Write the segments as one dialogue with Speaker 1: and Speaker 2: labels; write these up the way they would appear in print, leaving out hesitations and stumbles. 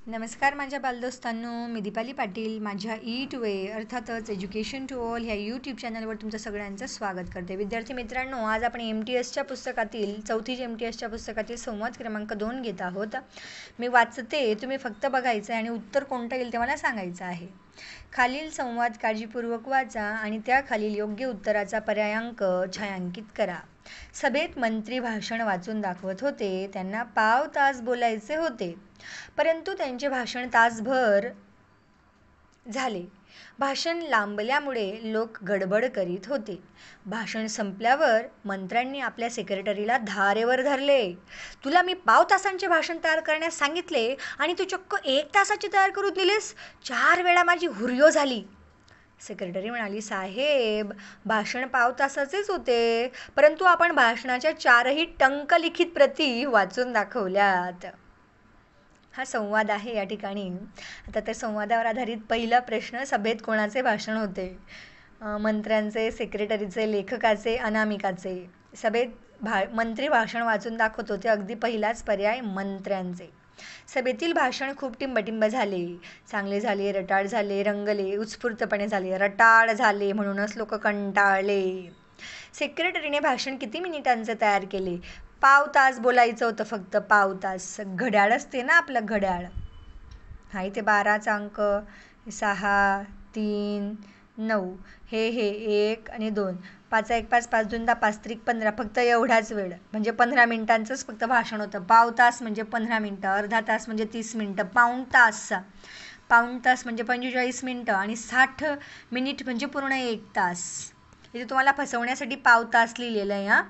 Speaker 1: नमस्कार माझ्या बालदोस्तांनो, मी दीपाली पाटील. माझ्या ईट वे अर्थातच एज्युकेशन टू ऑल ह्या यूट्यूब चॅनलवर तुमचं सगळ्यांचं स्वागत करते. विद्यार्थी मित्रांनो, आज आपण MTSच्या पुस्तकातील चौथी MTSच्या पुस्तकातील संवाद क्रमांक 2 घेत आहोत. मी वाचते, तुम्ही फक्त बघायचं आहे आणि उत्तर कोणतं येईल ते मला सांगायचं आहे. खालील संवाद काळजीपूर्वक वाचा आणि त्याखालील योग्य उत्तराचा पर्यायांक छायांकित करा. सभेत मंत्री भाषण वाचून दाखवत होते. त्यांना पाव तास बोलायचे होते, परंतु त्यांचे भाषण तासभर झाले. भाषण लांबल्यामुळे लोक गडबड करीत होते. भाषण संपल्यावर मंत्र्यांनी आपल्या सेक्रेटरीला धारेवर धरले. तुला मी पाव तासांचे भाषण तयार करण्यास सांगितले आणि तू चक्क 1 तासाचे तयार करून दिलेस. 4 वेळा माझी हुर्यो झाली. सेक्रेटरी म्हणाली, साहेब, भाषण पाव तासाचेच होते, परंतु आपण भाषणाच्या 4ही टंकलिखित प्रती वाचून दाखवल्यात. हा संवाद आहे या ठिकाणी. आता त्या संवादावर आधारित पहिला प्रश्न, सभेत कोणाचे भाषण होते? मंत्र्यांचे, सेक्रेटरीचे, लेखकाचे, अनामिकाचे. सभेत मंत्री भाषण वाचून दाखवत होते. अगदी पहिलाच पर्याय मंत्र्यांचे. सभेतील भाषण खूप टिंबटिंब झाले. चांगले झाले, रटाळ झाले, रंगले, उत्स्फूर्तपणे झाले. रटाळ झाले म्हणूनच लोक कंटाळले. सेक्रेटरीने भाषण किती मिनिटांचे तयार केले? पाव तास बोलायचं होतं, फक्त पाव तास. घड्याळ असते ना आपलं, घड्याळ. हा इथे 12चा अंक, 6, 3, 9, हे 1 आणि 2. 5 1 5, 5 2 10, 5 3 15. फक्त एवढाच वेळ म्हणजे 15 मिनिटांचंच फक्त भाषण होतं. पाव तास म्हणजे 15 मिनिटं, अर्धा तास म्हणजे 30 मिनिटं, पाऊण तास म्हणजे 45 मिनिटं आणि 60 मिनिट म्हणजे पूर्ण 1 तास. इथे तुम्हाला फसवण्यासाठी पाव तास लिहिलेलं आहे.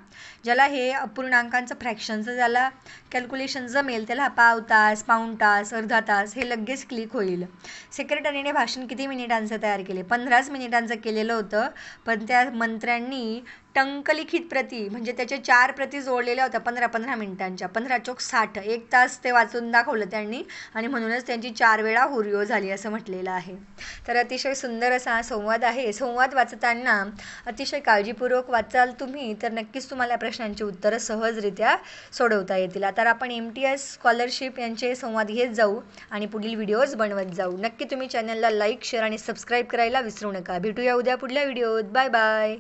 Speaker 1: ज्याला हे अपूर्णांकांचं फ्रॅक्शनचं ज्याला कॅल्क्युलेशन जमेल त्याला हा पाव तास, पाऊण तास, अर्धा तास हे लगेच क्लिक होईल. सेक्रेटरीने भाषण किती मिनिटांचं तयार केले? 15 मिनिटांचं केलेलं होतं, पण त्या मंत्र्यांनी टंकलिखित प्रती म्हणजे त्याच्या 4 प्रती जोडलेल्या होत्या 15 मिनिटांच्या. 15 चोक 60, 1 तास ते वाचून दाखवलं त्यांनी आणि म्हणूनच त्यांची 4 वेळा हुर्यो झाली असं म्हटलेलं आहे. तर अतिशय सुंदर असा हा संवाद आहे. संवाद वाचताना अतिशय काळजीपूर्वक वाचाल तुम्ही तर नक्कीच तुम्हाला प्रश्नांची उत्तरं सहजरित्या सोडवता येतील. आता आपण MTS स्कॉलरशिप यांचे संवाद घेत जाऊ आणि पुढील व्हिडिओज बनवत जाऊ. नक्की तुम्ही चॅनलला लाईक, शेअर आणि सबस्क्राईब करायला विसरू नका. भेटूया उद्या पुढल्या व्हिडिओत. Bye bye.